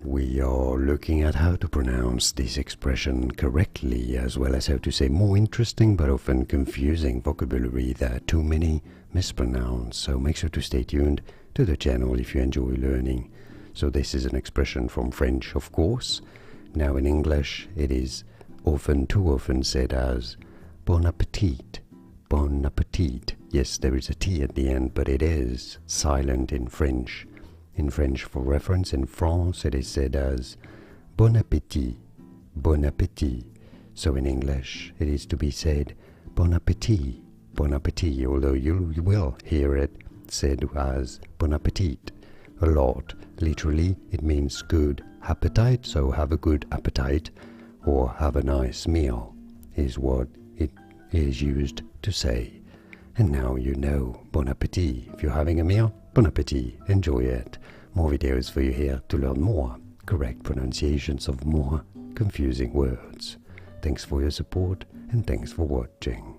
We are looking at how to pronounce this expression correctly, as well as how to say more interesting but often confusing vocabulary that too many mispronounce. So make sure to stay tuned to the channel if you enjoy learning. So this is an expression from French, of course. Now in English, it is too often said as Bon Appetit. Bon Appetit. Yes, there is a T at the end, but it is silent in French. In French, for reference, in France, it is said as Bon Appétit, Bon Appétit. So in English, it is to be said Bon Appétit, Bon Appétit, although you will hear it said as Bon Appetit a lot. Literally, it means good appetite, so have a good appetite, or have a nice meal, is what it is used to say. And now you know, Bon Appetit. If you're having a meal, Bon Appetit, enjoy it. More videos for you here to learn more correct pronunciations of more confusing words. Thanks for your support and thanks for watching.